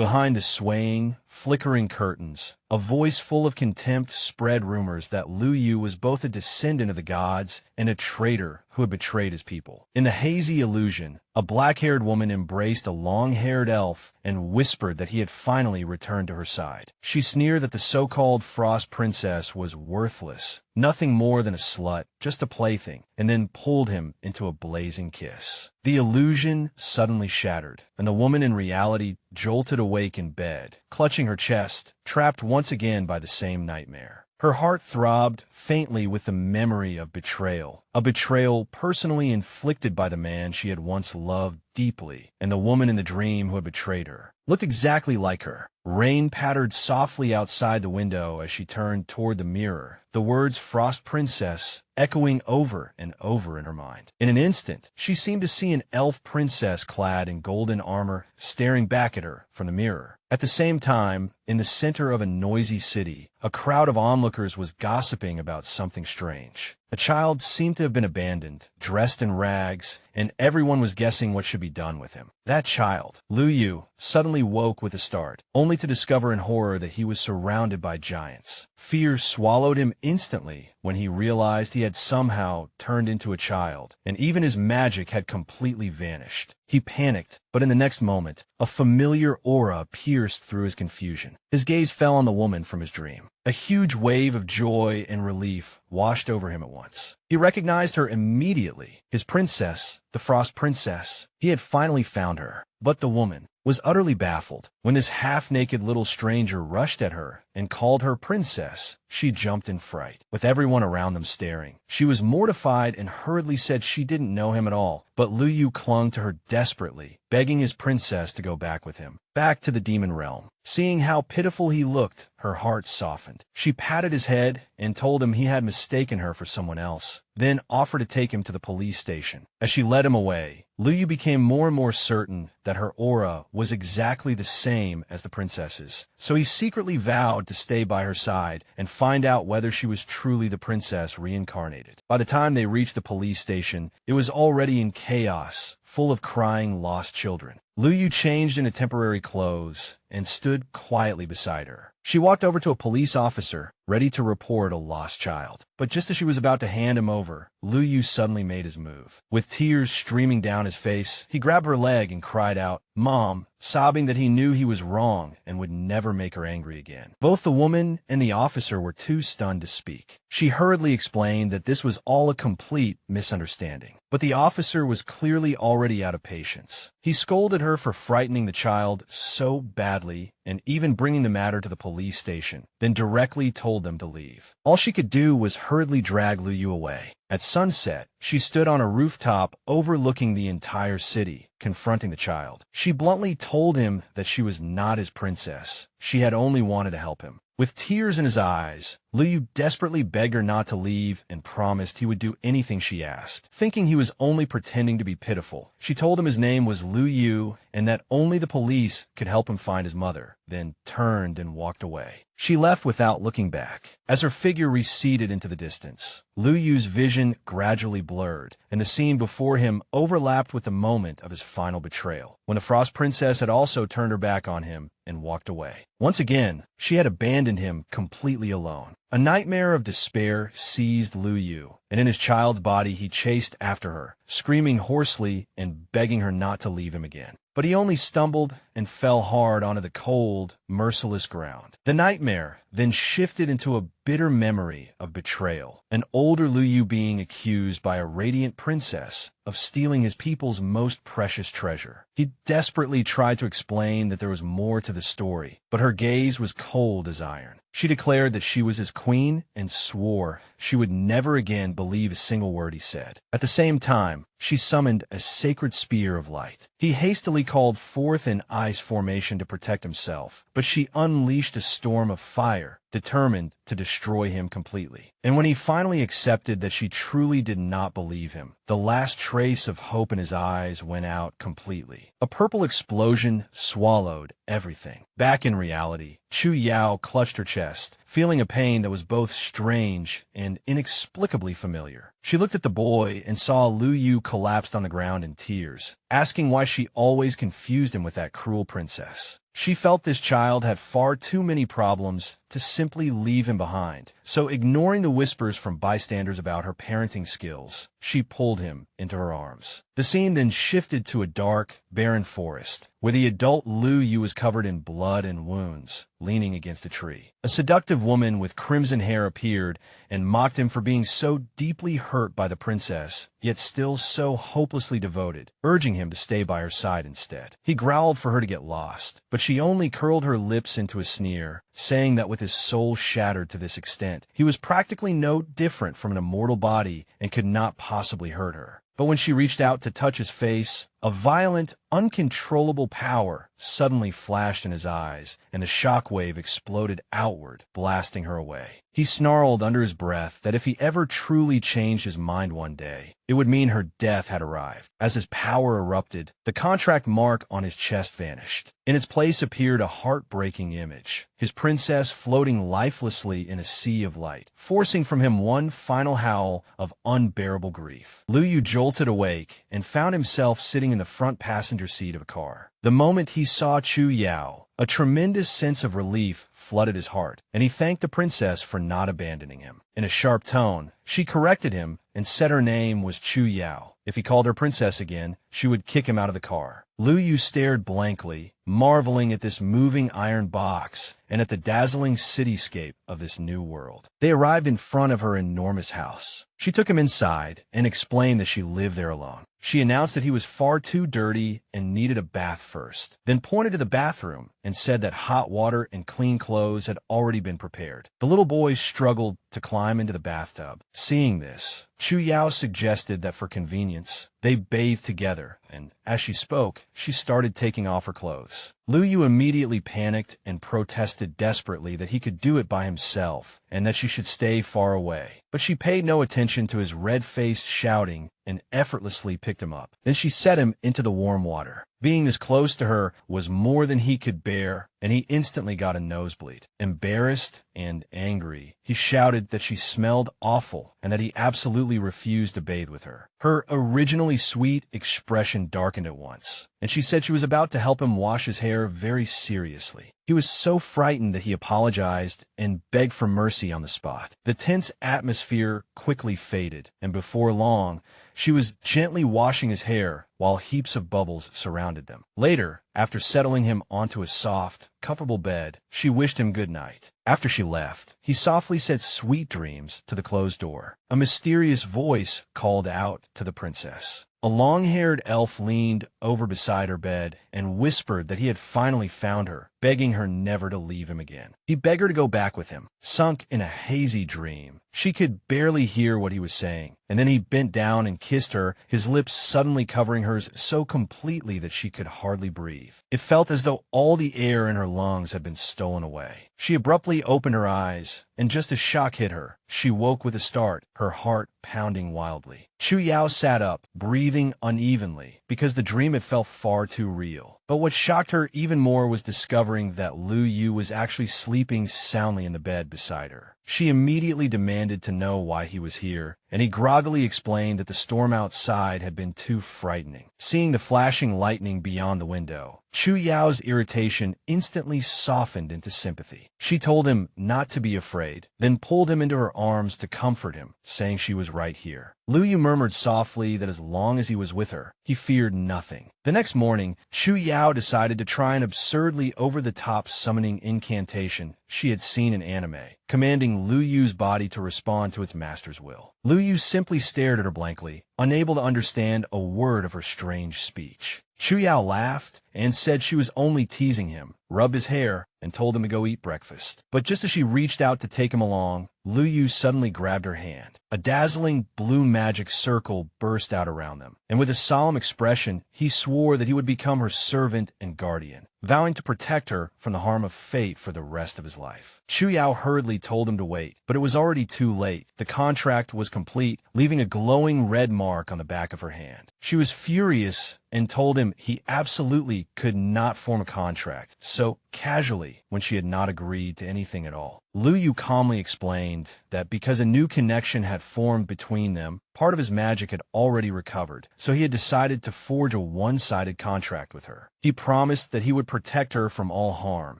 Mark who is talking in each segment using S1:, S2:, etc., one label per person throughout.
S1: Behind the swaying, flickering curtains, a voice full of contempt spread rumors that Liu You was both a descendant of the gods and a traitor who had betrayed his people. In the hazy illusion, a black-haired woman embraced a long-haired elf and whispered that he had finally returned to her side. She sneered that the so-called Frost Princess was worthless, nothing more than a slut, just a plaything, and then pulled him into a blazing kiss. The illusion suddenly shattered, and the woman in reality jolted awake in bed, clutching her chest, trapped once again by the same nightmare. Her heart throbbed faintly with the memory of betrayal, a betrayal personally inflicted by the man she had once loved deeply, and the woman in the dream who had betrayed her looked exactly like her. Rain pattered softly outside the window as she turned toward the mirror, the words Frost Princess echoing over and over in her mind. In an instant, she seemed to see an elf princess clad in golden armor staring back at her from the mirror. At the same time, in the center of a noisy city, a crowd of onlookers was gossiping about something strange. A child seemed to have been abandoned, dressed in rags, and everyone was guessing what should be done with him. That child, Liu You, suddenly woke with a start, only to discover in horror that he was surrounded by giants. Fear swallowed him instantly when he realized he had somehow turned into a child, and even his magic had completely vanished. He panicked, but in the next moment, a familiar aura pierced through his confusion. His gaze fell on the woman from his dream. A huge wave of joy and relief washed over him at once. He recognized her immediately, his princess, the Frost Princess. He had finally found her. But the woman was utterly baffled. When this half-naked little stranger rushed at her and called her princess, she jumped in fright, with everyone around them staring. She was mortified and hurriedly said she didn't know him at all, but Liu You clung to her desperately, begging his princess to go back with him, back to the demon realm. Seeing how pitiful he looked, her heart softened. She patted his head and told him he had mistaken her for someone else, then offered to take him to the police station. As she led him away, Liu Yu became more and more certain that her aura was exactly the same as the princess's, so he secretly vowed to stay by her side and find out whether she was truly the princess reincarnated. By the time they reached the police station, it was already in chaos, full of crying lost children. Liu Yu changed into temporary clothes and stood quietly beside her. She walked over to a police officer, ready to report a lost child. But just as she was about to hand him over, Liu Yu suddenly made his move. With tears streaming down his face, he grabbed her leg and cried out, "Mom," sobbing that he knew he was wrong and would never make her angry again. Both the woman and the officer were too stunned to speak. She hurriedly explained that this was all a complete misunderstanding. But the officer was clearly already out of patience. He scolded her for frightening the child so badly and even bringing the matter to the police station, then directly told them to leave. All she could do was hurriedly drag Liu Yu away. At sunset, she stood on a rooftop overlooking the entire city, confronting the child. She bluntly told him that she was not his princess. She had only wanted to help him. With tears in his eyes, Liu Yu desperately begged her not to leave and promised he would do anything she asked. Thinking he was only pretending to be pitiful, she told him his name was Liu Yu and that only the police could help him find his mother, then turned and walked away. She left without looking back. As her figure receded into the distance, Liu Yu's vision gradually blurred, and the scene before him overlapped with the moment of his final betrayal, when the Frost Princess had also turned her back on him and walked away. Once again, she had abandoned him completely alone. A nightmare of despair seized Liu Yu, and in his child's body he chased after her, screaming hoarsely and begging her not to leave him again. But he only stumbled and fell hard onto the cold, merciless ground. The nightmare then shifted into a bitter memory of betrayal, an older Liu Yu being accused by a radiant princess of stealing his people's most precious treasure. He desperately tried to explain that there was more to the story, but her gaze was cold as iron. She declared that she was his queen and swore she would never again believe a single word he said. At the same time, she summoned a sacred spear of light. He hastily called forth an ice formation to protect himself, but she unleashed a storm of fire, determined to destroy him completely. And when he finally accepted that she truly did not believe him, the last trace of hope in his eyes went out completely. A purple explosion swallowed everything. Back in reality, Chu Yao clutched her chest, feeling a pain that was both strange and inexplicably familiar. She looked at the boy and saw Liu Yu collapsed on the ground in tears, asking why she always confused him with that cruel princess. She felt this child had far too many problems to simply leave him behind. So, ignoring the whispers from bystanders about her parenting skills, she pulled him into her arms. The scene then shifted to a dark, barren forest, where the adult Liu You was covered in blood and wounds, leaning against a tree. A seductive woman with crimson hair appeared and mocked him for being so deeply hurt by the princess, yet still so hopelessly devoted, urging him to stay by her side instead. He growled for her to get lost, but she only curled her lips into a sneer, saying that with his soul shattered to this extent, he was practically no different from an immortal body and could not possibly hurt her. But when she reached out to touch his face, a violent, uncontrollable power suddenly flashed in his eyes, and a shockwave exploded outward, blasting her away. He snarled under his breath that if he ever truly changed his mind one day, it would mean her death had arrived. As his power erupted, the contract mark on his chest vanished. In its place appeared a heartbreaking image, his princess floating lifelessly in a sea of light, forcing from him one final howl of unbearable grief. Liu Yu jolted awake and found himself sitting in the front passenger seat of a car. The moment he saw Chu Yao, a tremendous sense of relief flooded his heart, and he thanked the princess for not abandoning him. In a sharp tone, she corrected him and said her name was Chu Yao. If he called her princess again, she would kick him out of the car. Liu Yu stared blankly, marveling at this moving iron box and at the dazzling cityscape of this new world. They arrived in front of her enormous house. She took him inside and explained that she lived there alone. She announced that he was far too dirty and needed a bath first, then pointed to the bathroom and said that hot water and clean clothes had already been prepared. The little boy struggled to climb into the bathtub. Seeing this, Chu Yao suggested that for convenience, they bathe together, and as she spoke, she started taking off her clothes. Liu Yu immediately panicked and protested desperately that he could do it by himself and that she should stay far away. But she paid no attention to his red-faced shouting and effortlessly picked him up. Then she set him into the warm water. Being this close to her was more than he could bear, and he instantly got a nosebleed. Embarrassed and angry, he shouted that she smelled awful and that he absolutely refused to bathe with her. Her originally sweet expression darkened at once, and she said she was about to help him wash his hair very seriously. He was so frightened that he apologized and begged for mercy on the spot. The tense atmosphere quickly faded, and before long, she was gently washing his hair while heaps of bubbles surrounded them. Later, after settling him onto a soft, comfortable bed, she wished him good night. After she left, he softly said sweet dreams to the closed door. A mysterious voice called out to the princess. A long-haired elf leaned over beside her bed and whispered that he had finally found her, begging her never to leave him again. He begged her to go back with him. Sunk in a hazy dream, she could barely hear what he was saying, and then he bent down and kissed her, his lips suddenly covering hers so completely that she could hardly breathe. It felt as though all the air in her lungs had been stolen away. She abruptly opened her eyes, and just as shock hit her, she woke with a start, her heart pounding wildly. Chu Yao sat up, breathing unevenly, because the dream had felt far too real. But what shocked her even more was discovering that Liu Yu was actually sleeping soundly in the bed beside her. She immediately demanded to know why he was here, and he groggily explained that the storm outside had been too frightening. Seeing the flashing lightning beyond the window, Chu Yao's irritation instantly softened into sympathy. She told him not to be afraid, then pulled him into her arms to comfort him, saying she was right here. Liu Yu murmured softly that as long as he was with her, he feared nothing. The next morning, Chu Yao decided to try an absurdly over-the-top summoning incantation she had seen in anime, commanding Liu Yu's body to respond to its master's will. Liu Yu simply stared at her blankly, unable to understand a word of her strange speech. Chu Yao laughed and said she was only teasing him, rubbed his hair, and told him to go eat breakfast. But just as she reached out to take him along, Liu Yu suddenly grabbed her hand. A dazzling blue magic circle burst out around them, and with a solemn expression, he swore that he would become her servant and guardian, vowing to protect her from the harm of fate for the rest of his life. Chu Yao hurriedly told him to wait, but it was already too late. The contract was complete, leaving a glowing red mark on the back of her hand. She was furious and told him he absolutely could not form a contract so casually when she had not agreed to anything at all. Liu You calmly explained that because a new connection had formed between them, part of his magic had already recovered, so he had decided to forge a one-sided contract with her. He promised that he would protect her from all harm,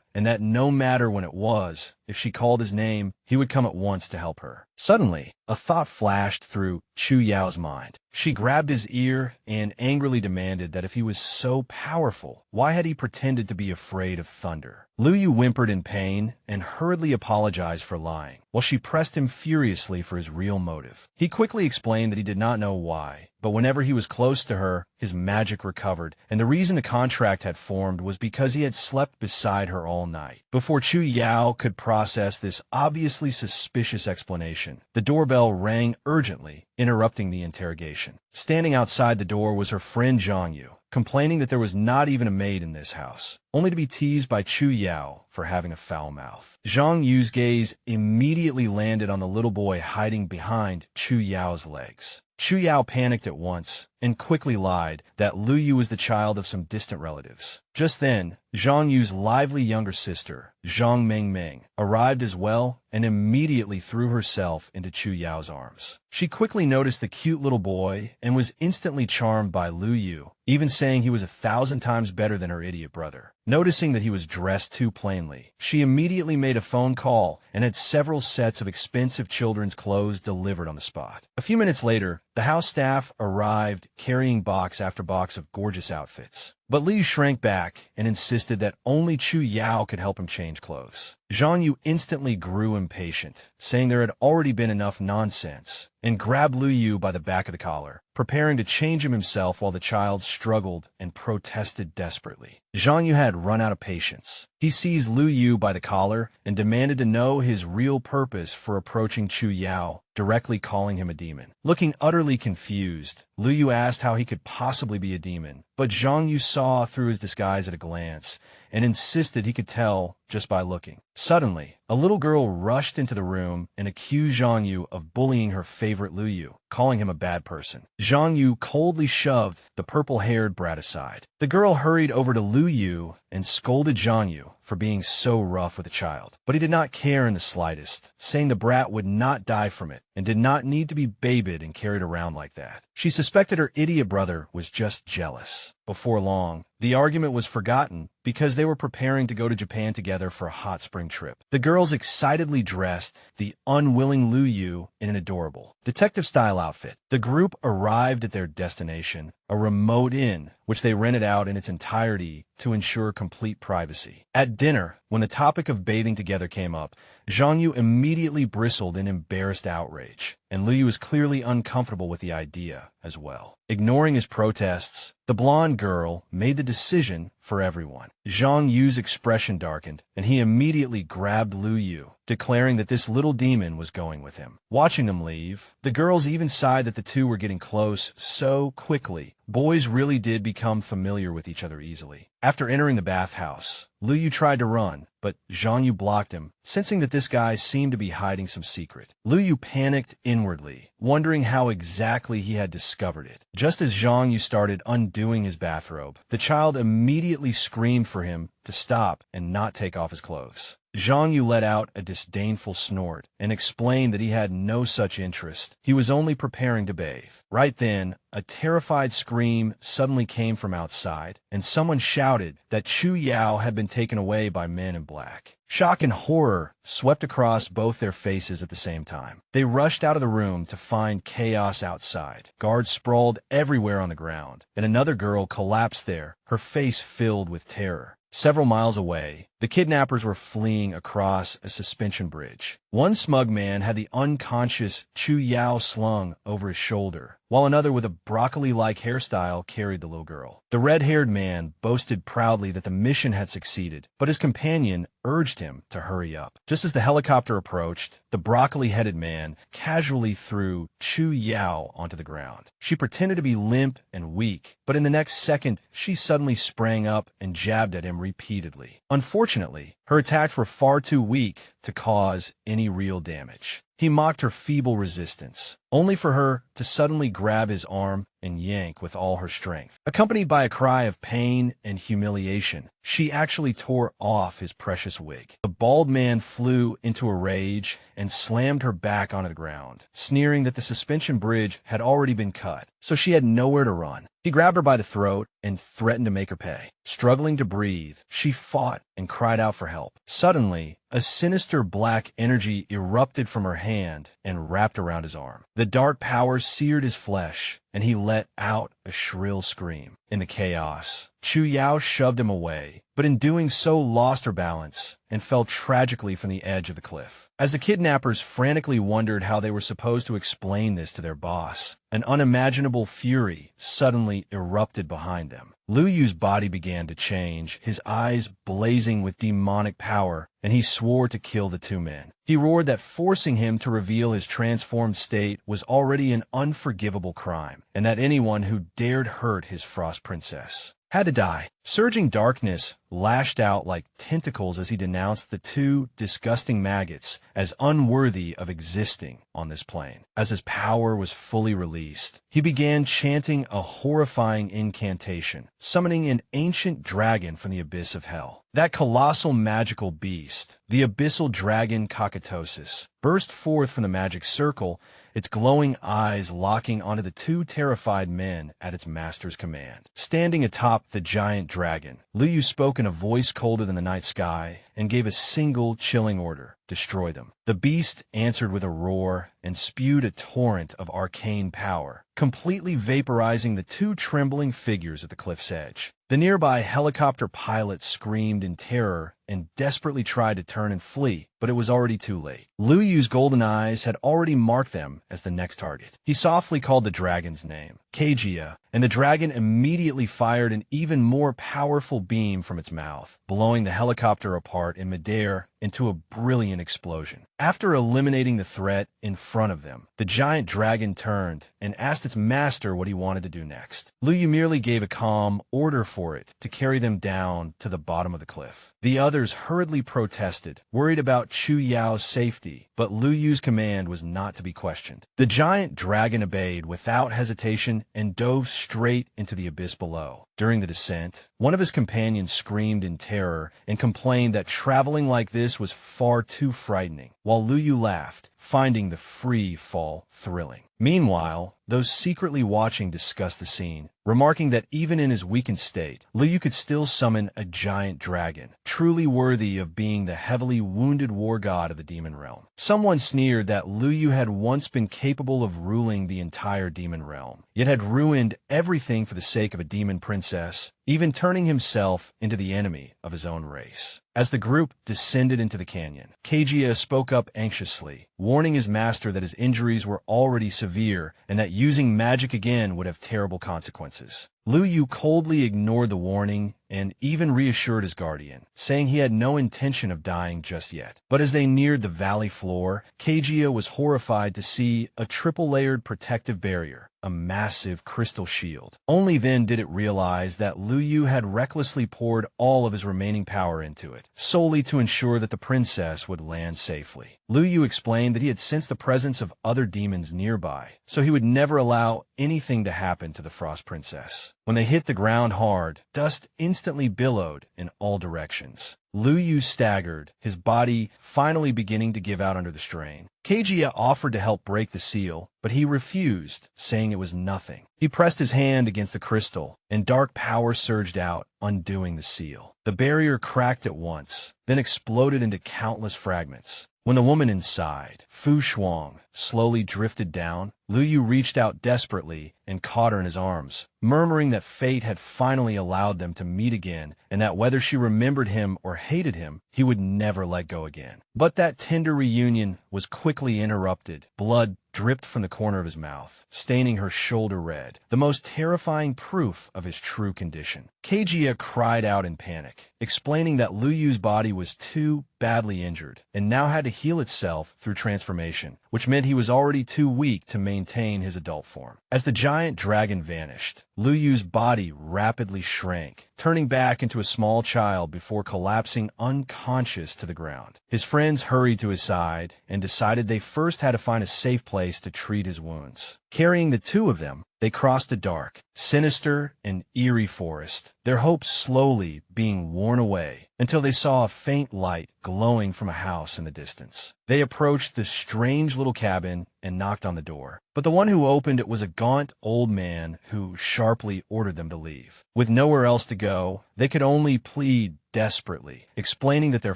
S1: and that no matter when it was, if she called his name, he would come at once to help her. Suddenly, a thought flashed through Chu Yao's mind. She grabbed his ear and angrily demanded that if he was so powerful, why had he pretended to be afraid of thunder? Liu You whimpered in pain and hurriedly apologized for lying, while she pressed him furiously for his real motive. He quickly explained that he did not know why, but whenever he was close to her, his magic recovered, and the reason the contract had formed was because he had slept beside her all night. Before Chu Yao could process this obviously suspicious explanation, the doorbell rang urgently, interrupting the interrogation. Standing outside the door was her friend Zhang Yu, complaining that there was not even a maid in this house, only to be teased by Chu Yao for having a foul mouth. Zhang Yu's gaze immediately landed on the little boy hiding behind Chu Yao's legs. Chu Yao panicked at once and quickly lied that Liu Yu was the child of some distant relatives. Just then, Zhang Yu's lively younger sister, Zhang Mengmeng, arrived as well and immediately threw herself into Chu Yao's arms. She quickly noticed the cute little boy and was instantly charmed by Liu Yu, even saying he was 1,000 times better than her idiot brother. Noticing that he was dressed too plainly, she immediately made a phone call and had several sets of expensive children's clothes delivered on the spot. A few minutes later, the house staff arrived carrying box after box of gorgeous outfits. But Liu shrank back and insisted that only Chu Yao could help him change clothes. Zhang Yu instantly grew impatient, saying there had already been enough nonsense, and grabbed Liu Yu by the back of the collar, preparing to change him himself while the child struggled and protested desperately. Zhang Yu had run out of patience. He seized Liu Yu by the collar and demanded to know his real purpose for approaching Chu Yao, directly calling him a demon. Looking utterly confused, Liu Yu asked how he could possibly be a demon, but Zhang Yu saw through his disguise at a glance and insisted he could tell just by looking. Suddenly, a little girl rushed into the room and accused Zhang Yu of bullying her favorite Liu Yu, calling him a bad person. Zhang Yu coldly shoved the purple-haired brat aside. The girl hurried over to Liu Yu and scolded Zhang Yu for being so rough with the child, but he did not care in the slightest, saying the brat would not die from it and did not need to be babied and carried around like that. She suspected her idiot brother was just jealous. Before long, the argument was forgotten because they were preparing to go to Japan together for a hot spring trip. The girls excitedly dressed the unwilling Liu Yu in an adorable detective-style outfit. The group arrived at their destination, a remote inn, which they rented out in its entirety to ensure complete privacy. At dinner, when the topic of bathing together came up, Zhang Yu immediately bristled in embarrassed outrage, and Liu Yu was clearly uncomfortable with the idea as well. Ignoring his protests, the blonde girl made the decision for everyone. Zhang Yu's expression darkened, and he immediately grabbed Liu Yu, declaring that this little demon was going with him. Watching them leave, the girls even sighed that the two were getting close so quickly. Boys really did become familiar with each other easily. After entering the bathhouse, Liu Yu tried to run, but Zhang Yu blocked him, sensing that this guy seemed to be hiding some secret. Liu Yu panicked inwardly, wondering how exactly he had discovered it. Just as Zhang Yu started undoing his bathrobe, the child immediately screamed for him to stop and not take off his clothes. Zhang Yu let out a disdainful snort and explained that he had no such interest. He was only preparing to bathe. Right then, a terrified scream suddenly came from outside, and someone shouted that Chu Yao had been taken away by men in black. Shock and horror swept across both their faces at the same time. They rushed out of the room to find chaos outside. Guards sprawled everywhere on the ground, and another girl collapsed there, her face filled with terror. Several miles away, the kidnappers were fleeing across a suspension bridge. One smug man had the unconscious Chu Yao slung over his shoulder, while another with a broccoli-like hairstyle carried the little girl. The red-haired man boasted proudly that the mission had succeeded, but his companion urged him to hurry up. Just as the helicopter approached, the broccoli-headed man casually threw Chu Yao onto the ground. She pretended to be limp and weak, but in the next second, she suddenly sprang up and jabbed at him repeatedly. Unfortunately, her attacks were far too weak to cause any real damage. He mocked her feeble resistance, only for her to suddenly grab his arm and yank with all her strength. Accompanied by a cry of pain and humiliation, she actually tore off his precious wig. The bald man flew into a rage and slammed her back onto the ground, sneering that the suspension bridge had already been cut, so she had nowhere to run. He grabbed her by the throat and threatened to make her pay. Struggling to breathe, she fought and cried out for help. Suddenly, a sinister black energy erupted from her hand and wrapped around his arm. The dark power seared his flesh, and he let out a shrill scream. In the chaos, Chu Yao shoved him away, but in doing so lost her balance and fell tragically from the edge of the cliff. As the kidnappers frantically wondered how they were supposed to explain this to their boss, an unimaginable fury suddenly erupted behind them. Liu Yu's body began to change, his eyes blazing with demonic power, and he swore to kill the two men. He roared that forcing him to reveal his transformed state was already an unforgivable crime, and that anyone who dared hurt his Frost Princess had to die. Surging darkness lashed out like tentacles as he denounced the two disgusting maggots as unworthy of existing on this plane. As his power was fully released, he began chanting a horrifying incantation, summoning an ancient dragon from the abyss of hell. That colossal magical beast, the abyssal dragon Cacatosis, burst forth from the magic circle, its glowing eyes locking onto the two terrified men at its master's command. Standing atop the giant dragon, Liu You spoke in a voice colder than the night sky and gave a single chilling order: destroy them. The beast answered with a roar and spewed a torrent of arcane power, completely vaporizing the two trembling figures at the cliff's edge. The nearby helicopter pilot screamed in terror and desperately tried to turn and flee, but it was already too late. Liu Yu's golden eyes had already marked them as the next target. He softly called the dragon's name, Kajia, and the dragon immediately fired an even more powerful beam from its mouth, blowing the helicopter apart in midair into a brilliant explosion. After eliminating the threat in front of them, the giant dragon turned and asked its master what he wanted to do next. Liu Yu merely gave a calm order for it to carry them down to the bottom of the cliff. The others hurriedly protested, worried about Chu Yao's safety, but Liu Yu's command was not to be questioned. The giant dragon obeyed without hesitation and dove straight into the abyss below. During the descent, one of his companions screamed in terror and complained that traveling like this was far too frightening, while Liu Yu laughed, finding the free fall thrilling. Meanwhile, those secretly watching discussed the scene, remarking that even in his weakened state, Liu Yu could still summon a giant dragon, truly worthy of being the heavily wounded war god of the demon realm. Someone sneered that Liu Yu had once been capable of ruling the entire demon realm, yet had ruined everything for the sake of a demon princess, even turning himself into the enemy of his own race. As the group descended into the canyon, Kajia spoke up anxiously, warning his master that his injuries were already severe and that using magic again would have terrible consequences. Liu Yu coldly ignored the warning and even reassured his guardian, saying he had no intention of dying just yet. But as they neared the valley floor, Kajia was horrified to see a triple-layered protective barrier, a massive crystal shield. Only then did it realize that Liu Yu had recklessly poured all of his remaining power into it, solely to ensure that the princess would land safely. Liu Yu explained that he had sensed the presence of other demons nearby, so he would never allow anything to happen to the Frost Princess. When they hit the ground hard, dust instantly billowed in all directions. Liu Yu staggered, his body finally beginning to give out under the strain. Kajia offered to help break the seal, but he refused, saying it was nothing. He pressed his hand against the crystal, and dark power surged out, undoing the seal. The barrier cracked at once, then exploded into countless fragments. When the woman inside, Fu Shuang, slowly drifted down, Liu Yu reached out desperately and caught her in his arms, murmuring that fate had finally allowed them to meet again and that whether she remembered him or hated him, he would never let go again. But that tender reunion was quickly interrupted. Blood dripped from the corner of his mouth, staining her shoulder red, the most terrifying proof of his true condition. Kajia cried out in panic, explaining that Liu Yu's body was too badly injured and now had to heal itself through transformation, which meant he was already too weak to maintain his adult form. As the giant dragon vanished, Liu Yu's body rapidly shrank, turning back into a small child before collapsing unconscious to the ground. His friends hurried to his side and decided they first had to find a safe place to treat his wounds. Carrying the two of them, they crossed a dark, sinister, and eerie forest, their hopes slowly being worn away until they saw a faint light glowing from a house in the distance. They approached the strange little cabin and knocked on the door, but the one who opened it was a gaunt old man who sharply ordered them to leave. With nowhere else to go, they could only plead desperately, explaining that their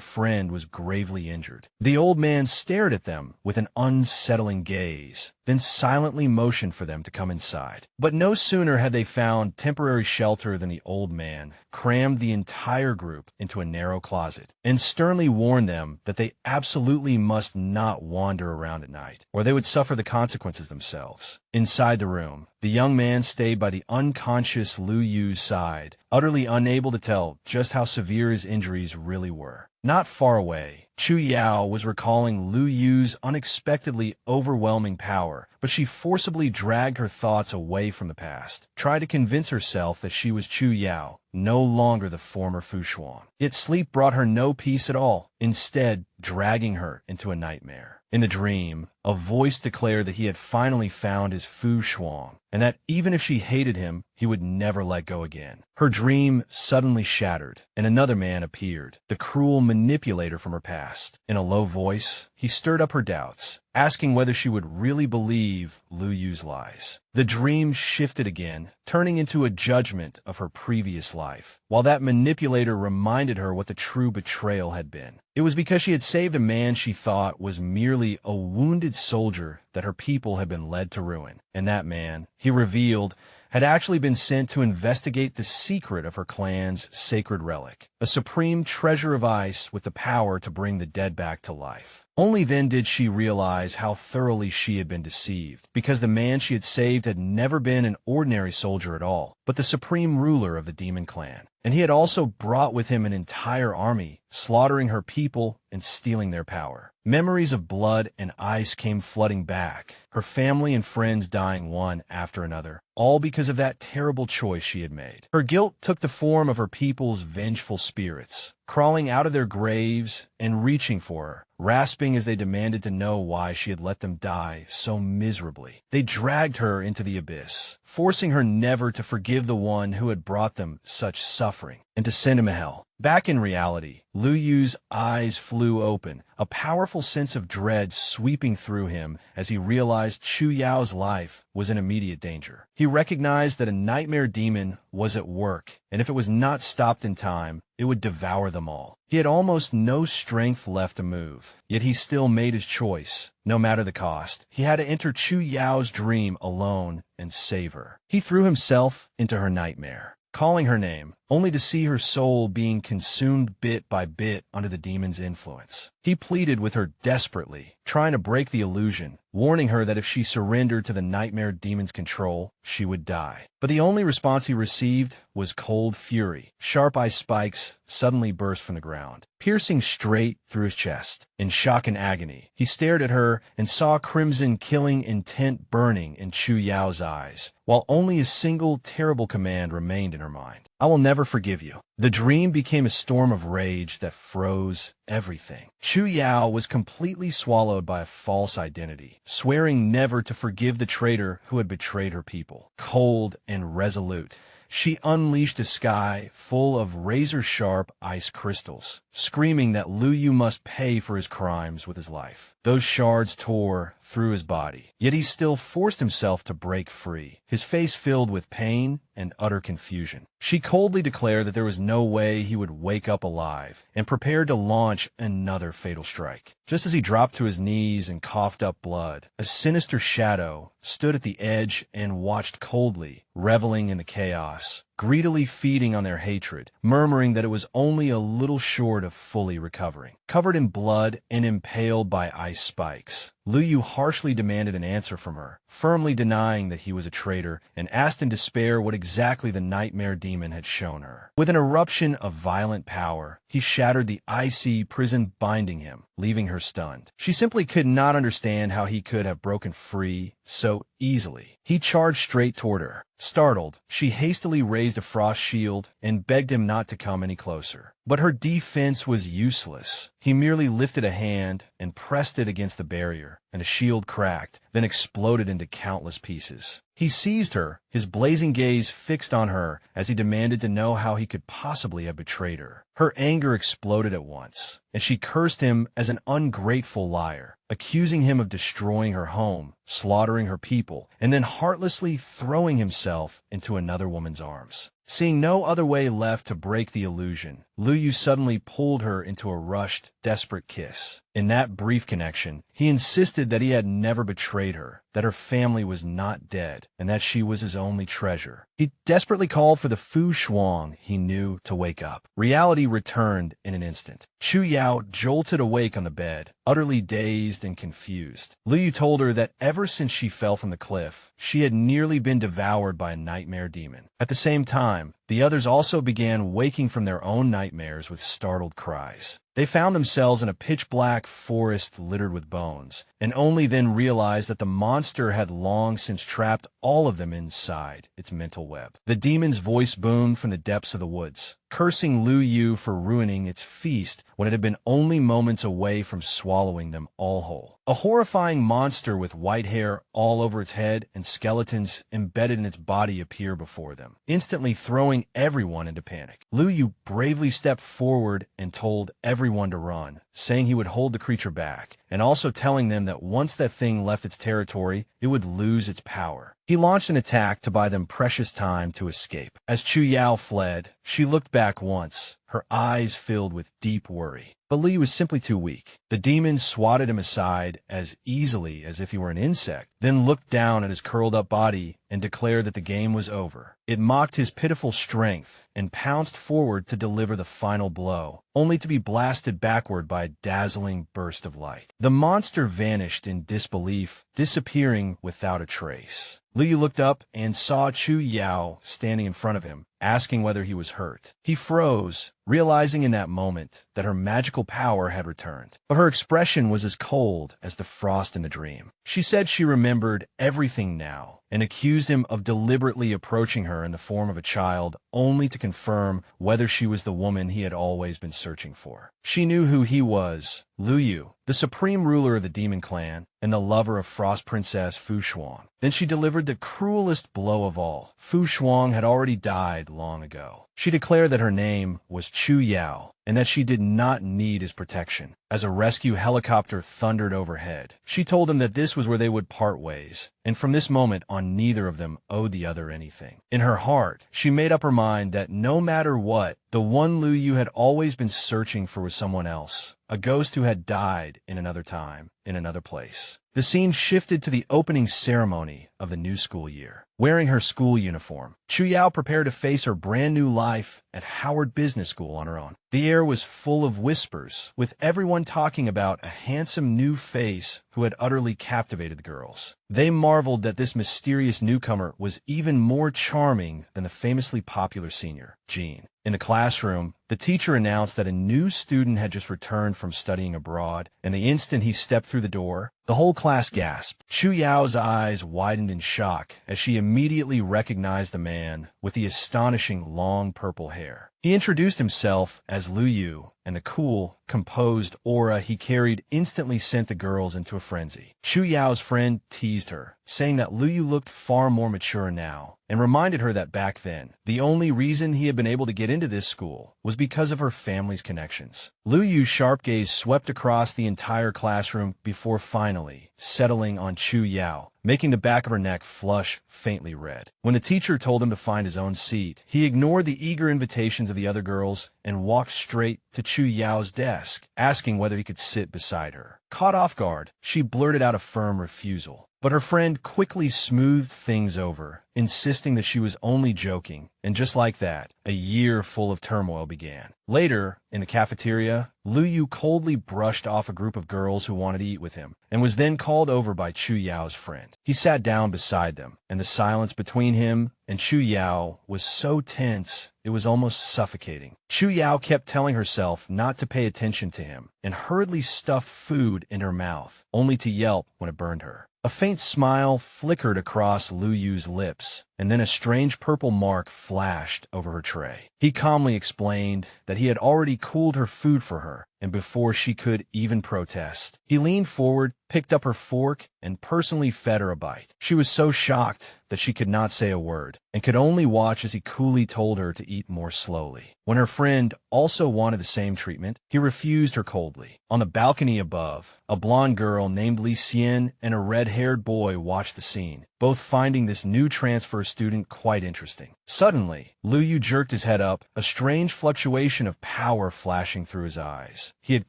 S1: friend was gravely injured. The old man stared at them with an unsettling gaze, then silently motioned for them to come inside. But no sooner had they found temporary shelter than the old man crammed the entire group into a narrow closet and sternly warned them that they absolutely must not wander around at night, or they would suffer the consequences themselves. Inside the room, the young man stayed by the unconscious Liu Yu's side, utterly unable to tell just how severe his injuries really were. Not far away, Chu Yao was recalling Liu Yu's unexpectedly overwhelming power, but she forcibly dragged her thoughts away from the past, tried to convince herself that she was Chu Yao, no longer the former Fu Xuan. Yet sleep brought her no peace at all, instead dragging her into a nightmare. In the dream, a voice declared that he had finally found his Fu Xuan, and that even if she hated him, he would never let go again. Her dream suddenly shattered, and another man appeared, the cruel manipulator from her past. In a low voice, he stirred up her doubts, asking whether she would really believe Liu Yu's lies. The dream shifted again, turning into a judgment of her previous life, while that manipulator reminded her what the true betrayal had been. It was because she had saved a man she thought was merely a wounded soldier that her people had been led to ruin. And that man, he revealed, had actually been sent to investigate the secret of her clan's sacred relic, a supreme treasure of ice with the power to bring the dead back to life. Only then did she realize how thoroughly she had been deceived, because the man she had saved had never been an ordinary soldier at all, but the supreme ruler of the demon clan. And he had also brought with him an entire army, slaughtering her people and stealing their power. Memories of blood and ice came flooding back, her family and friends dying one after another, all because of that terrible choice she had made. Her guilt took the form of her people's vengeful spirits, crawling out of their graves and reaching for her, rasping as they demanded to know why she had let them die so miserably. They dragged her into the abyss, forcing her never to forgive the one who had brought them such suffering, and to send him to hell. Back in reality, Liu Yu's eyes flew open, a powerful sense of dread sweeping through him as he realized Chu Yao's life was in immediate danger. He recognized that a nightmare demon was at work, and if it was not stopped in time, it would devour them all. He had almost no strength left to move, yet he still made his choice, no matter the cost. He had to enter Chu Yao's dream alone and save her. He threw himself into her nightmare, calling her name, only to see her soul being consumed bit by bit under the demon's influence. He pleaded with her desperately, trying to break the illusion, warning her that if she surrendered to the nightmare demon's control, she would die. But the only response he received was cold fury. Sharp ice spikes suddenly burst from the ground, piercing straight through his chest. In shock and agony, he stared at her and saw crimson killing intent burning in Chu Yao's eyes, while only a single terrible command remained in her mind. I will never forgive you. The dream became a storm of rage that froze everything. Chu Yao was completely swallowed by a false identity, swearing never to forgive the traitor who had betrayed her people. Cold and resolute, she unleashed a sky full of razor-sharp ice crystals, screaming that Liu Yu must pay for his crimes with his life. Those shards tore through his body, yet he still forced himself to break free, his face filled with pain and utter confusion. She coldly declared that there was no way he would wake up alive, and prepared to launch another fatal strike. Just as he dropped to his knees and coughed up blood, a sinister shadow stood at the edge and watched coldly, reveling in the chaos, greedily feeding on their hatred, murmuring that it was only a little short of fully recovering. Covered in blood and impaled by ice spikes, Liu Yu harshly demanded an answer from her, firmly denying that he was a traitor, and asked in despair what exactly the nightmare demon had shown her. With an eruption of violent power, he shattered the icy prison binding him, leaving her stunned. She simply could not understand how he could have broken free so easily. He charged straight toward her. Startled, she hastily raised a frost shield and begged him not to come any closer. But her defense was useless. He merely lifted a hand and pressed it against the barrier, and a shield cracked, then exploded into countless pieces. He seized her, his blazing gaze fixed on her as he demanded to know how he could possibly have betrayed her. Her anger exploded at once, and she cursed him as an ungrateful liar, accusing him of destroying her home, slaughtering her people, and then heartlessly throwing himself into another woman's arms. Seeing no other way left to break the illusion, Liu You suddenly pulled her into a rushed, desperate kiss. In that brief connection, he insisted that he had never betrayed her, that her family was not dead, and that she was his only treasure. He desperately called for the Fu Shuang he knew to wake up. Reality returned in an instant. Chu Yao jolted awake on the bed, utterly dazed and confused. Liu You told her that ever since she fell from the cliff, she had nearly been devoured by a nightmare demon. At the same time, the others also began waking from their own nightmares with startled cries. They found themselves in a pitch-black forest littered with bones, and only then realized that the monster had long since trapped all of them inside its mental web. The demon's voice boomed from the depths of the woods, cursing Liu You for ruining its feast when it had been only moments away from swallowing them all whole. A horrifying monster with white hair all over its head and skeletons embedded in its body appeared before them, instantly throwing everyone into panic. Liu You bravely stepped forward and told everyone to run, saying he would hold the creature back, and also telling them that once that thing left its territory, it would lose its power. He launched an attack to buy them precious time to escape. As Chu Yao fled, she looked back once, her eyes filled with deep worry. But Li was simply too weak. The demon swatted him aside as easily as if he were an insect, then looked down at his curled-up body and declared that the game was over. It mocked his pitiful strength and pounced forward to deliver the final blow, only to be blasted backward by a dazzling burst of light. The monster vanished in disbelief, disappearing without a trace. Liu looked up and saw Chu Yao standing in front of him, asking whether he was hurt. He froze, realizing in that moment that her magical power had returned. But her expression was as cold as the frost in the dream. She said she remembered everything now, and accused him of deliberately approaching her in the form of a child only to confirm whether she was the woman he had always been searching for. She knew who he was, Liu You, the supreme ruler of the demon clan and the lover of Frost Princess Fu Shuang. Then she delivered the cruelest blow of all. Fu Shuang had already died long ago. She declared that her name was Chu Yao, and that she did not need his protection. As a rescue helicopter thundered overhead, she told him that this was where they would part ways, and from this moment on neither of them owed the other anything. In her heart, she made up her mind that no matter what, the one Liu You had always been searching for was someone else, a ghost who had died in another time, in another place. The scene shifted to the opening ceremony of the new school year. Wearing her school uniform, Chu Yao prepared to face her brand new life at Howard Business School on her own. The air was full of whispers, with everyone talking about a handsome new face who had utterly captivated the girls. They marveled that this mysterious newcomer was even more charming than the famously popular senior, Jean. In the classroom, the teacher announced that a new student had just returned from studying abroad, and the instant he stepped through the door, the whole class gasped. Chu Yao's eyes widened in shock as she immediately recognized the man with the astonishing long purple hair. He introduced himself as Liu You, and the cool, composed aura he carried instantly sent the girls into a frenzy. Chu Yao's friend teased her, saying that Liu You looked far more mature now, and reminded her that back then, the only reason he had been able to get into this school was because of her family's connections. Liu Yu's sharp gaze swept across the entire classroom before finally settling on Chu Yao, making the back of her neck flush faintly red. When the teacher told him to find his own seat, he ignored the eager invitations of the other girls and walked straight to Chu Yao's desk, asking whether he could sit beside her. Caught off guard, she blurted out a firm refusal. But her friend quickly smoothed things over, insisting that she was only joking, and just like that, a year full of turmoil began. Later, in the cafeteria, Liu You coldly brushed off a group of girls who wanted to eat with him, and was then called over by Chu Yao's friend. He sat down beside them, and the silence between him and Chu Yao was so tense it was almost suffocating. Chu Yao kept telling herself not to pay attention to him, and hurriedly stuffed food in her mouth, only to yelp when it burned her. A faint smile flickered across Liu Yu's lips, and then a strange purple mark flashed over her tray. He calmly explained that he had already cooled her food for her, and before she could even protest, he leaned forward, picked up her fork, and personally fed her a bite. She was so shocked that she could not say a word, and could only watch as he coolly told her to eat more slowly. When her friend also wanted the same treatment, he refused her coldly. On the balcony above, a blonde girl named Li Xian and a red-haired boy watched the scene, both finding this new transfer student quite interesting. Suddenly, Liu Yu jerked his head up, a strange fluctuation of power flashing through his eyes. He had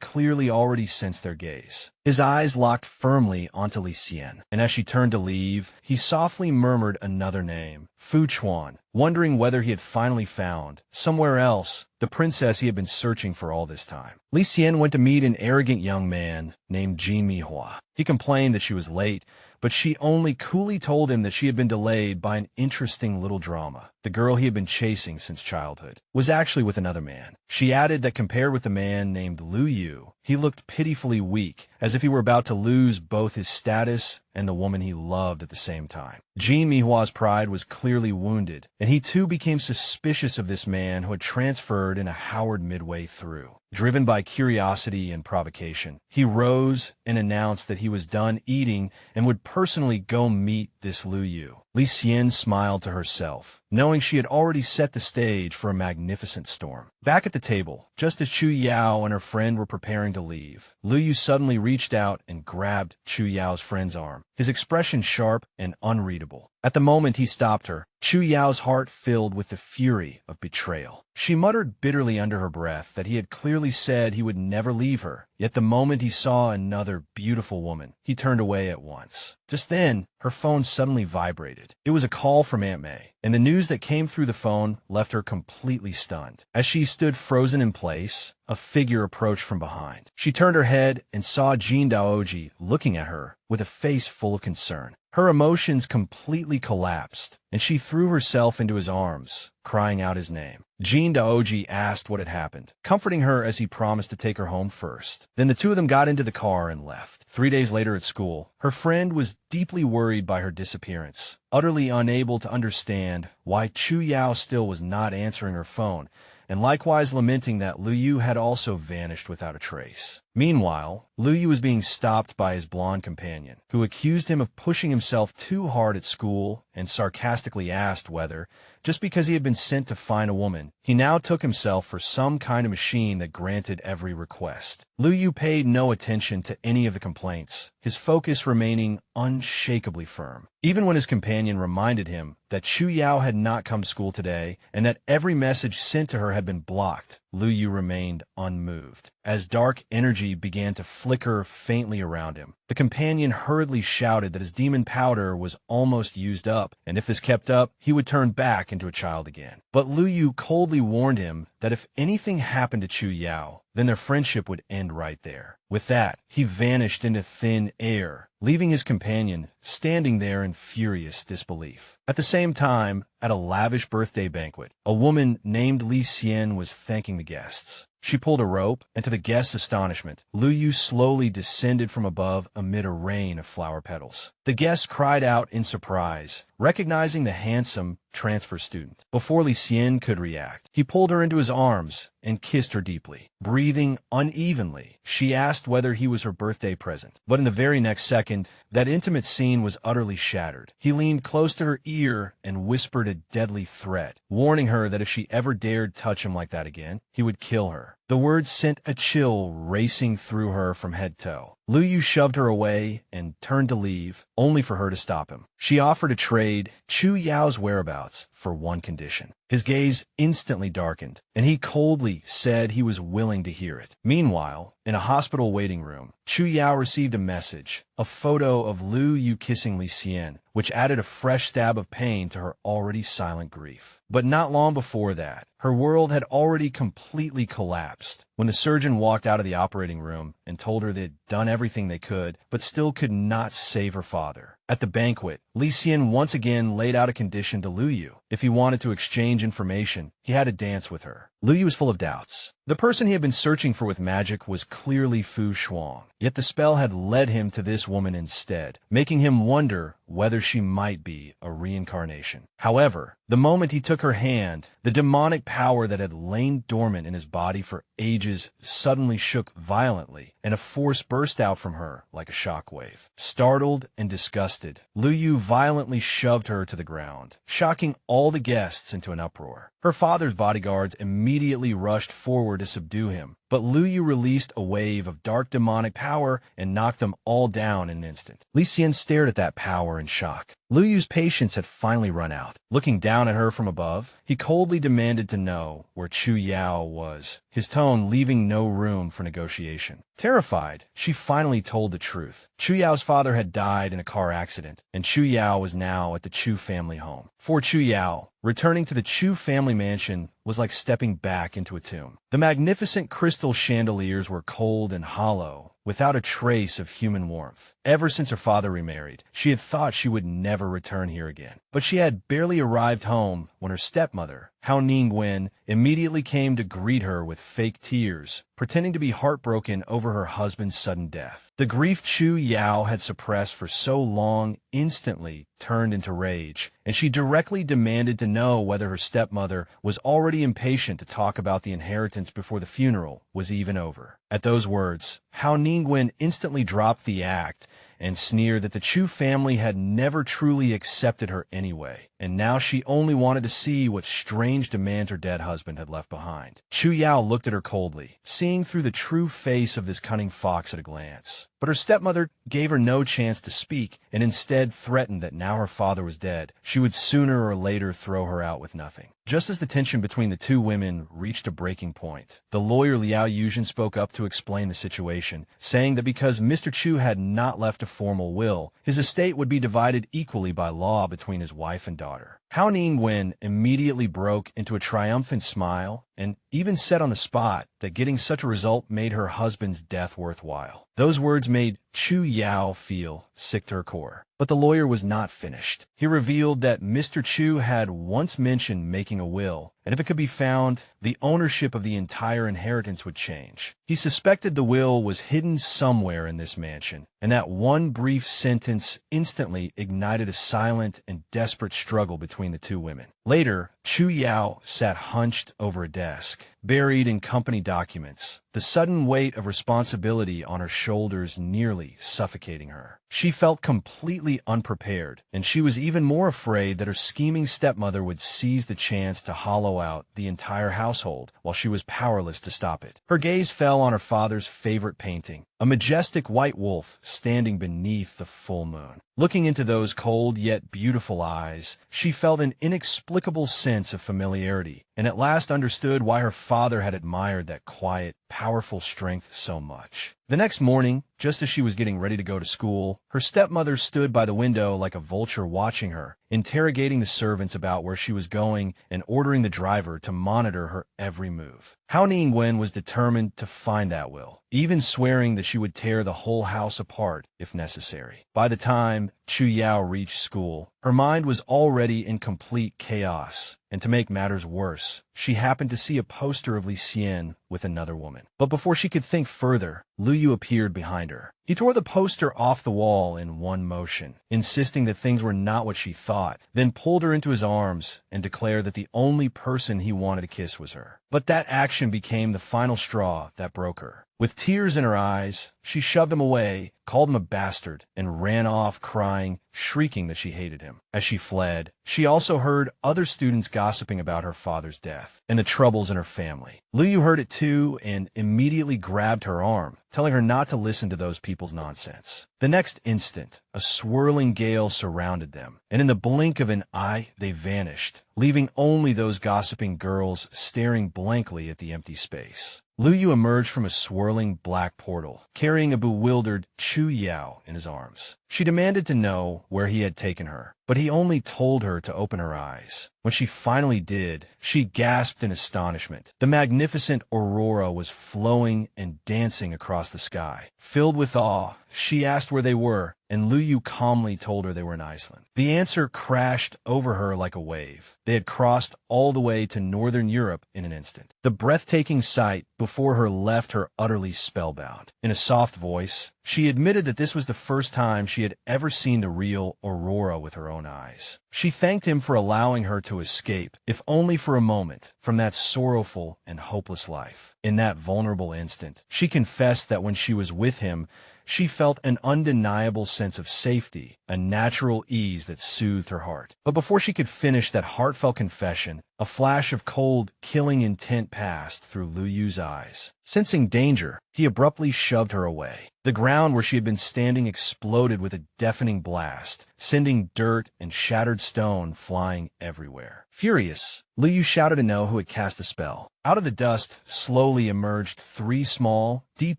S1: clearly already sensed their gaze. His eyes locked firmly onto Li Xian, and as she turned to leave, he softly murmured another name, Fu Chuan, wondering whether he had finally found, somewhere else, the princess he had been searching for all this time. Li Xian went to meet an arrogant young man named Manhwa. He complained that she was late, but she only coolly told him that she had been delayed by an interesting little drama. The girl he had been chasing since childhood was actually with another man. She added that compared with the man named Liu You, he looked pitifully weak, as if he were about to lose both his status and the woman he loved at the same time. Jean Mihua's pride was clearly wounded, and he too became suspicious of this man who had transferred in a Howard midway through. Driven by curiosity and provocation, he rose and announced that he was done eating and would personally go meet this Liu Yu. Li Xian smiled to herself, knowing she had already set the stage for a magnificent storm. Back at the table, just as Chu Yao and her friend were preparing to leave, Liu Yu suddenly reached out and grabbed Chu Yao's friend's arm, his expression sharp and unreadable. At the moment he stopped her, Chu Yao's heart filled with the fury of betrayal. She muttered bitterly under her breath that he had clearly said he would never leave her, yet the moment he saw another beautiful woman, he turned away at once. Just then, her phone suddenly vibrated. It was a call from Aunt May, and the news that came through the phone left her completely stunned. As she stood frozen in place, a figure approached from behind. She turned her head and saw Jin Daoji looking at her with a face full of concern. Her emotions completely collapsed, and she threw herself into his arms, crying out his name. Jin Daoji asked what had happened, comforting her as he promised to take her home first. Then the two of them got into the car and left. 3 days later at school, her friend was deeply worried by her disappearance, utterly unable to understand why Chu Yao still was not answering her phone, and likewise lamenting that Liu Yu had also vanished without a trace. Meanwhile, Liu Yu was being stopped by his blonde companion, who accused him of pushing himself too hard at school and sarcastically asked whether, just because he had been sent to find a woman, he now took himself for some kind of machine that granted every request. Liu Yu paid no attention to any of the complaints, his focus remaining unshakably firm. Even when his companion reminded him that Chu Yao had not come to school today and that every message sent to her had been blocked, Liu Yu remained unmoved. As dark energy began to flicker faintly around him, the companion hurriedly shouted that his demon powder was almost used up, and if this kept up, he would turn back into a child again. But Liu Yu coldly warned him that if anything happened to Chu Yao, then their friendship would end right there. With that, he vanished into thin air, leaving his companion standing there in furious disbelief. At the same time, at a lavish birthday banquet, a woman named Li Xian was thanking the guests. She pulled a rope, and to the guests' astonishment, Liu Yu slowly descended from above amid a rain of flower petals. The guests cried out in surprise, recognizing the handsome transfer student. Before Li Xian could react, he pulled her into his arms and kissed her deeply. Breathing unevenly, she asked whether he was her birthday present. But in the very next second, that intimate scene was utterly shattered. He leaned close to her ear and whispered a deadly threat, warning her that if she ever dared touch him like that again, he would kill her. The words sent a chill racing through her from head to toe. Liu Yu shoved her away and turned to leave, only for her to stop him. She offered to trade Chu Yao's whereabouts for one condition. His gaze instantly darkened, and he coldly said he was willing to hear it. Meanwhile, in a hospital waiting room, Chu Yao received a message, a photo of Liu Yu kissing Li Xian, which added a fresh stab of pain to her already silent grief. But not long before that, her world had already completely collapsed. when the surgeon walked out of the operating room and told her they'd done everything they could, but still could not save her father. At the banquet, Li Xian once again laid out a condition to Liu You. If he wanted to exchange information, he had to dance with her. Liu Yu was full of doubts. The person he had been searching for with magic was clearly Fu Shuang, yet the spell had led him to this woman instead, making him wonder whether she might be a reincarnation. However, the moment he took her hand, the demonic power that had lain dormant in his body for ages suddenly shook violently, and a force burst out from her like a shockwave. Startled and disgusted, Liu Yu violently shoved her to the ground, shocking all the guests into an uproar. Her father's bodyguards immediately rushed forward to subdue him, but Liu Yu released a wave of dark demonic power and knocked them all down in an instant. Li Xian stared at that power in shock. Liu Yu's patience had finally run out. Looking down at her from above, he coldly demanded to know where Chu Yao was, his tone leaving no room for negotiation. Terrified, she finally told the truth. Chu Yao's father had died in a car accident, and Chu Yao was now at the Chu family home. For Chu Yao, returning to the Chu family mansion was like stepping back into a tomb. The magnificent crystal chandeliers were cold and hollow, without a trace of human warmth. Ever since her father remarried, she had thought she would never return here again. But she had barely arrived home when her stepmother, Hao Ningwen, immediately came to greet her with fake tears, pretending to be heartbroken over her husband's sudden death. The grief Chu Yao had suppressed for so long instantly turned into rage, and she directly demanded to know whether her stepmother was already impatient to talk about the inheritance before the funeral was even over. At those words, Hao Ningwen instantly dropped the act and sneered that the Chu family had never truly accepted her anyway, and now she only wanted to see what strange demand her dead husband had left behind. Chu Yao looked at her coldly, seeing through the true face of this cunning fox at a glance. But her stepmother gave her no chance to speak, and instead threatened that now her father was dead, she would sooner or later throw her out with nothing. Just as the tension between the two women reached a breaking point, the lawyer Liao Yuzhen spoke up to explain the situation, saying that because Mr. Chu had not left a formal will, his estate would be divided equally by law between his wife and daughter. Hao Ningwen immediately broke into a triumphant smile and even said on the spot that getting such a result made her husband's death worthwhile. Those words made Chu Yao feel sick to her core. But the lawyer was not finished. He revealed that Mr. Chu had once mentioned making a will, and if it could be found, the ownership of the entire inheritance would change. He suspected the will was hidden somewhere in this mansion, and that one brief sentence instantly ignited a silent and desperate struggle between the two women. Later, Chu Yao sat hunched over a desk, buried in company documents, the sudden weight of responsibility on her shoulders nearly suffocating her. She felt completely unprepared, and she was even more afraid that her scheming stepmother would seize the chance to hollow out the entire household while she was powerless to stop it. Her gaze fell on her father's favorite painting, a majestic white wolf standing beneath the full moon. Looking into those cold yet beautiful eyes, she felt an inexplicable sense of familiarity, and at last understood why her father had admired that quiet, powerful strength so much. The next morning, just as she was getting ready to go to school, her stepmother stood by the window like a vulture watching her, interrogating the servants about where she was going and ordering the driver to monitor her every move. Hao Ningwen was determined to find that will, even swearing that she would tear the whole house apart if necessary. By the time Chu Yao reached school, her mind was already in complete chaos, and to make matters worse, she happened to see a poster of Li Xian with another woman. But before she could think further, Liu Yu appeared behind her. He tore the poster off the wall in one motion, insisting that things were not what she thought, then pulled her into his arms and declared that the only person he wanted to kiss was her. But that action became the final straw that broke her. With tears in her eyes, she shoved him away, called him a bastard, and ran off crying, shrieking that she hated him. As she fled, she also heard other students gossiping about her father's death and the troubles in her family. Liu Yu heard it too and immediately grabbed her arm, telling her not to listen to those people's nonsense. The next instant, a swirling gale surrounded them, and in the blink of an eye, they vanished, leaving only those gossiping girls staring blankly at the empty space. Liu You emerged from a swirling black portal, carrying a bewildered Chu Yao in his arms. She demanded to know where he had taken her, but he only told her to open her eyes. When she finally did, she gasped in astonishment. The magnificent aurora was flowing and dancing across the sky. Filled with awe, she asked where they were, and Liu You calmly told her they were in Iceland. The answer crashed over her like a wave. They had crossed all the way to northern Europe in an instant. The breathtaking sight before her left her utterly spellbound. In a soft voice, she admitted that this was the first time she had ever seen the real aurora with her own eyes. She thanked him for allowing her to escape, if only for a moment, from that sorrowful and hopeless life. In that vulnerable instant, she confessed that when she was with him, she felt an undeniable sense of safety, a natural ease that soothed her heart. But before she could finish that heartfelt confession, a flash of cold, killing intent passed through Liu Yu's eyes. Sensing danger, he abruptly shoved her away. The ground where she had been standing exploded with a deafening blast, sending dirt and shattered stone flying everywhere. Furious, Liu Yu shouted to know who had cast the spell. Out of the dust slowly emerged 3 small, deep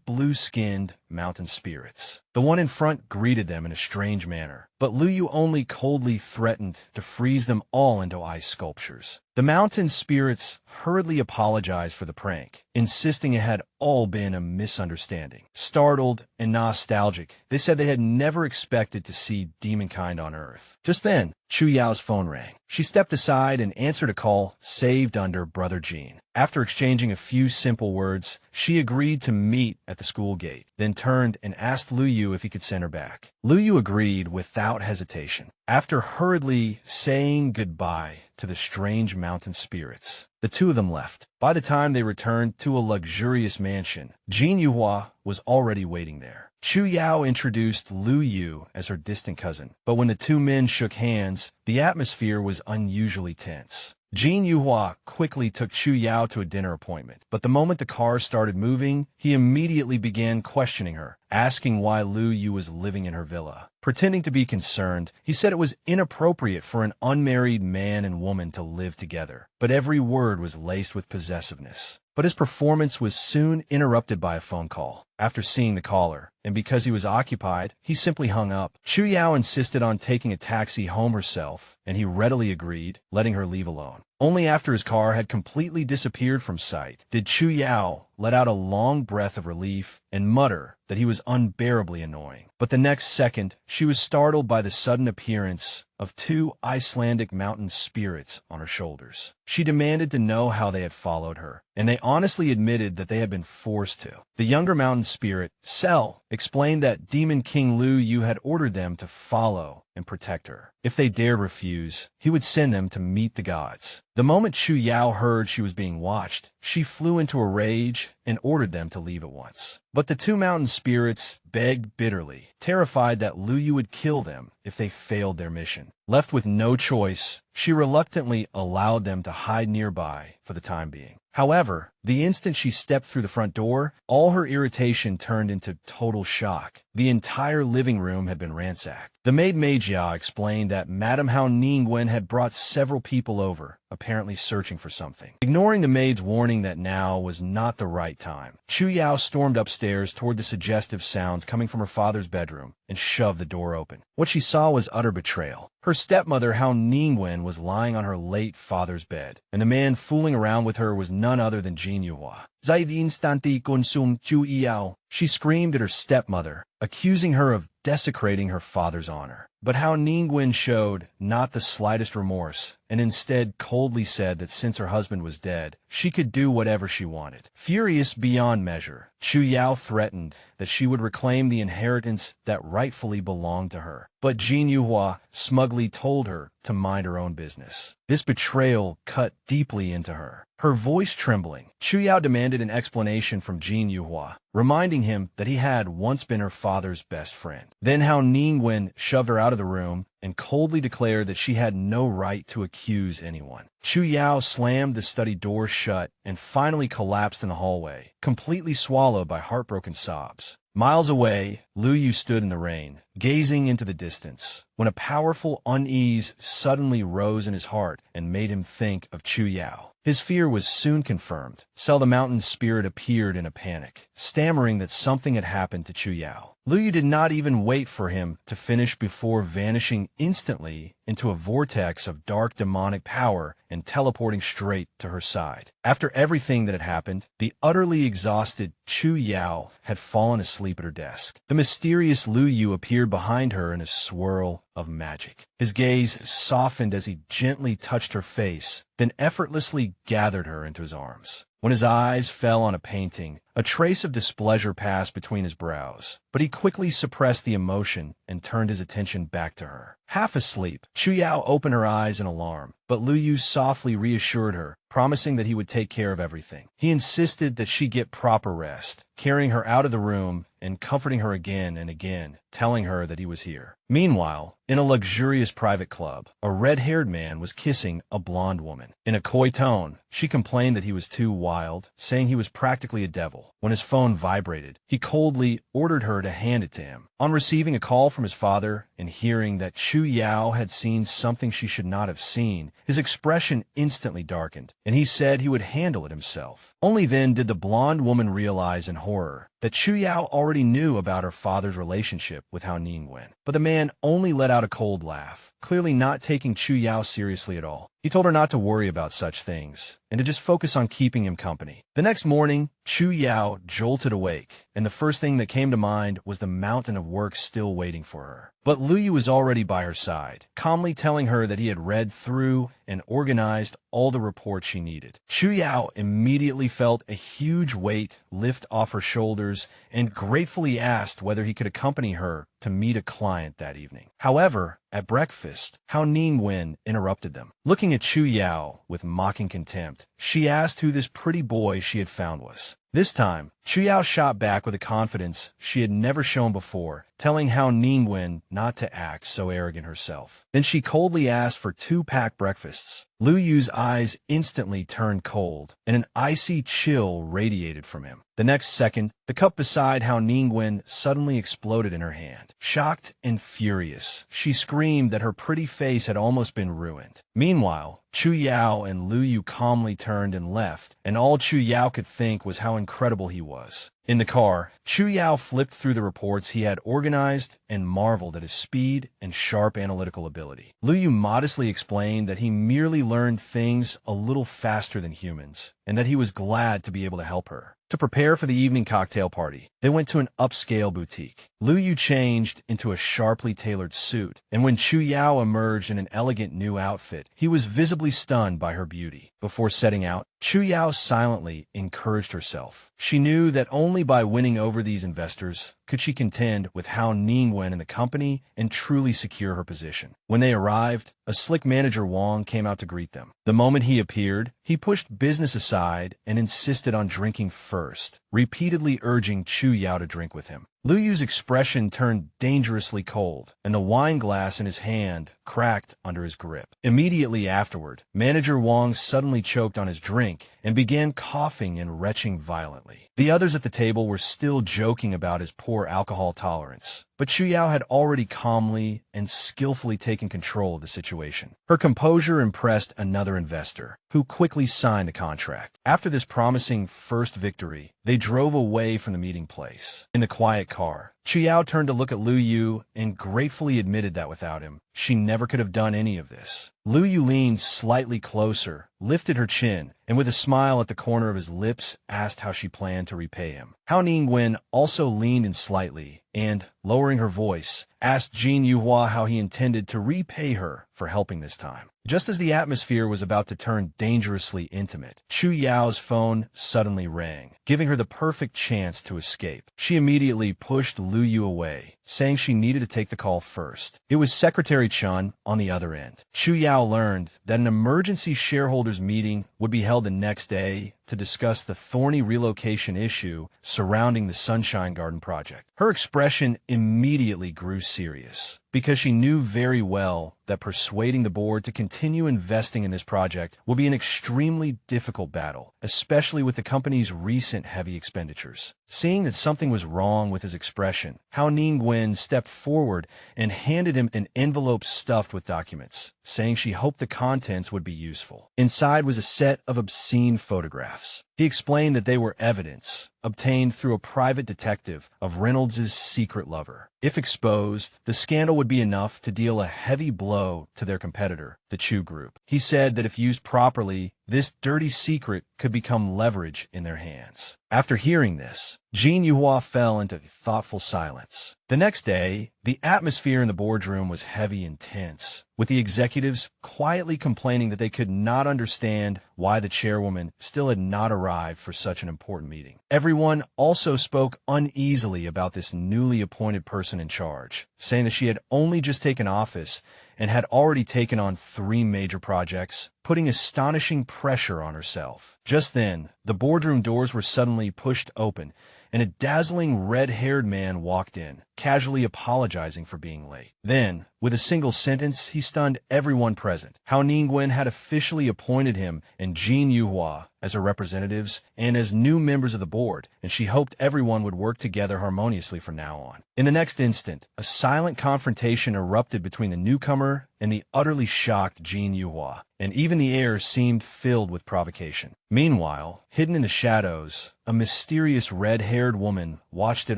S1: blue-skinned mountain spirits. The one in front greeted them in a strange manner, but Liu Yu only coldly threatened to freeze them all into ice sculptures. The mountain spirits hurriedly apologized for the prank, insisting it had all been a misunderstanding. Startled and nostalgic, they said they had never expected to see demonkind on Earth. Just then, Chu Yao's phone rang. She stepped aside and answered a call saved under Brother Jean. After exchanging a few simple words, she agreed to meet at the school gate, then turned and asked Liu Yu if he could send her back. Liu Yu agreed without hesitation. After hurriedly saying goodbye to the strange mountain spirits, the two of them left. By the time they returned to a luxurious mansion, Jin Yuhua was already waiting there. Chu Yao introduced Liu Yu as her distant cousin, but when the two men shook hands, the atmosphere was unusually tense. Jin Yuhua quickly took Chu Yao to a dinner appointment, but the moment the cars started moving, he immediately began questioning her, asking why Liu Yu was living in her villa. Pretending to be concerned, he said it was inappropriate for an unmarried man and woman to live together, but every word was laced with possessiveness. But his performance was soon interrupted by a phone call. After seeing the caller, and because he was occupied, he simply hung up. Chu Yao insisted on taking a taxi home herself, and he readily agreed, letting her leave alone. Only after his car had completely disappeared from sight did Chu Yao let out a long breath of relief and mutter that he was unbearably annoying. But the next second, she was startled by the sudden appearance of 2 Icelandic mountain spirits on her shoulders. She demanded to know how they had followed her, and they honestly admitted that they had been forced to. The younger mountain spirit, Sel, explained that Demon King Liu Yu had ordered them to follow and protect her. If they dared refuse, he would send them to meet the gods. The moment Chu Yao heard she was being watched, she flew into a rage and ordered them to leave at once. But the 2 mountain spirits begged bitterly, terrified that Liu Yu would kill them if they failed their mission. Left with no choice, she reluctantly allowed them to hide nearby for the time being. However, the instant she stepped through the front door, all her irritation turned into total shock. The entire living room had been ransacked. The maid Meijia explained that Madame Hao Ningwen had brought several people over, apparently searching for something. Ignoring the maid's warning that now was not the right time, Chu Yao stormed upstairs toward the suggestive sounds coming from her father's bedroom and shoved the door open. What she saw was utter betrayal. Her stepmother Hao Ningwen was lying on her late father's bed, and the man fooling around with her was none other than Jin Yuhua. Seit instanti consum Chu Yao, she screamed at her stepmother, accusing her of desecrating her father's honor. But Hao Ningwen showed not the slightest remorse, and instead coldly said that since her husband was dead, she could do whatever she wanted. Furious beyond measure, Chu Yao threatened that she would reclaim the inheritance that rightfully belonged to her. But Jin Yuhua smugly told her to mind her own business. This betrayal cut deeply into her. Her voice trembling, Chu Yao demanded an explanation from Jin Yuhua, reminding him that he had once been her father's best friend. Then Hao Ningwen shoved her out out of the room and coldly declared that she had no right to accuse anyone. Chu Yao slammed the study door shut and finally collapsed in the hallway, completely swallowed by heartbroken sobs. Miles away, Liu You stood in the rain, gazing into the distance, when a powerful unease suddenly rose in his heart and made him think of Chu Yao. His fear was soon confirmed. So the mountain spirit appeared in a panic, stammering that something had happened to Chu Yao. Liu You did not even wait for him to finish before vanishing instantly into a vortex of dark demonic power and teleporting straight to her side. After everything that had happened, the utterly exhausted Chu Yao had fallen asleep at her desk. The mysterious Liu You appeared behind her in a swirl of magic. His gaze softened as he gently touched her face, then effortlessly gathered her into his arms. When his eyes fell on a painting, a trace of displeasure passed between his brows, but he quickly suppressed the emotion and turned his attention back to her. Half asleep, Chu Yao opened her eyes in alarm, but Liu Yu softly reassured her, promising that he would take care of everything. He insisted that she get proper rest, carrying her out of the room and comforting her again and again, telling her that he was here. Meanwhile, in a luxurious private club, a red-haired man was kissing a blonde woman. In a coy tone, she complained that he was too wild, saying he was practically a devil. When his phone vibrated, he coldly ordered her to hand it to him. On receiving a call from his father and hearing that Chu Yao had seen something she should not have seen, his expression instantly darkened, and he said he would handle it himself. Only then did the blonde woman realize in horror that Chu Yao already knew about her father's relationship with Hao Ningwen. But the man only let out a cold laugh, clearly not taking Chu Yao seriously at all. He told her not to worry about such things, and to just focus on keeping him company. The next morning, Chu Yao jolted awake, and the first thing that came to mind was the mountain of work still waiting for her. But Liu Yu was already by her side, calmly telling her that he had read through and organized all the reports she needed. Chu Yao immediately felt a huge weight lift off her shoulders and gratefully asked whether he could accompany her to meet a client that evening. However, at breakfast, Hao Ningwen interrupted them. Looking at Chu Yao with mocking contempt, she asked who this pretty boy she had found was. This time, Chu Yao shot back with a confidence she had never shown before, telling Hao Ningwen not to act so arrogant herself. Then she coldly asked for 2 packed breakfasts. Liu Yu's eyes instantly turned cold, and an icy chill radiated from him. The next second, the cup beside Hao Ningwen suddenly exploded in her hand. Shocked and furious, she screamed that her pretty face had almost been ruined. Meanwhile, Chu Yao and Liu Yu calmly turned and left, and all Chu Yao could think was how incredible he was. In the car, Chu Yao flipped through the reports he had organized and marveled at his speed and sharp analytical ability. Liu Yu modestly explained that he merely learned things a little faster than humans, and that he was glad to be able to help her. To prepare for the evening cocktail party, they went to an upscale boutique. Liu Yu changed into a sharply tailored suit, and when Chu Yao emerged in an elegant new outfit, he was visibly stunned by her beauty. Before setting out, Chu Yao silently encouraged herself. She knew that only by winning over these investors could she contend with Hao Ningwen in the company and truly secure her position. When they arrived, a slick manager Wang came out to greet them. The moment he appeared, he pushed business aside and insisted on drinking first, repeatedly urging Chu Yao to drink with him. Liu Yu's expression turned dangerously cold, and the wine glass in his hand cracked under his grip. Immediately afterward, Manager Wang suddenly choked on his drink and began coughing and retching violently. The others at the table were still joking about his poor alcohol tolerance, but Chu Yao had already calmly and skillfully taken control of the situation. Her composure impressed another investor, who quickly signed the contract. After this promising first victory, they drove away from the meeting place. In the quiet car, Chu Yao turned to look at Liu Yu and gratefully admitted that without him, she never could have done any of this. Liu Yu leaned slightly closer, lifted her chin, and with a smile at the corner of his lips, asked how she planned to repay him. Hao Ningwen also leaned in slightly and, lowering her voice, asked Jin Yuhua how he intended to repay her for helping this time. Just as the atmosphere was about to turn dangerously intimate, Chu Yao's phone suddenly rang, giving her the perfect chance to escape. She immediately pushed Liu Yu away, saying she needed to take the call first. It was Secretary Chun on the other end. Chu Yao learned that an emergency shareholders meeting would be held the next day to discuss the thorny relocation issue surrounding the Sunshine Garden project. Her expression immediately grew serious. because she knew very well that persuading the board to continue investing in this project will be an extremely difficult battle, especially with the company's recent heavy expenditures. Seeing that something was wrong with his expression, Hao Ningwen stepped forward and handed him an envelope stuffed with documents, saying she hoped the contents would be useful. Inside was a set of obscene photographs. He explained that they were evidence obtained through a private detective of Reynolds's secret lover. If exposed, the scandal would be enough to deal a heavy blow to their competitor, the Chu Group. He said that if used properly, this dirty secret could become leverage in their hands. After hearing this, Jin Yuhua fell into thoughtful silence. The next day, the atmosphere in the boardroom was heavy and tense, with the executives quietly complaining that they could not understand why the chairwoman still had not arrived for such an important meeting. Everyone also spoke uneasily about this newly appointed person in charge, saying that she had only just taken office and had already taken on 3 major projects, putting astonishing pressure on herself. Just then, the boardroom doors were suddenly pushed open, and a dazzling red-haired man walked in, casually apologizing for being late. Then, with a single sentence, he stunned everyone present. Hao Ningwen had officially appointed him and Jin Yuhua as her representatives and as new members of the board, and she hoped everyone would work together harmoniously from now on. In the next instant, a silent confrontation erupted between the newcomer and the utterly shocked Jin Yuhua, and even the air seemed filled with provocation. Meanwhile, hidden in the shadows, a mysterious red-haired woman watched it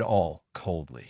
S1: all coldly.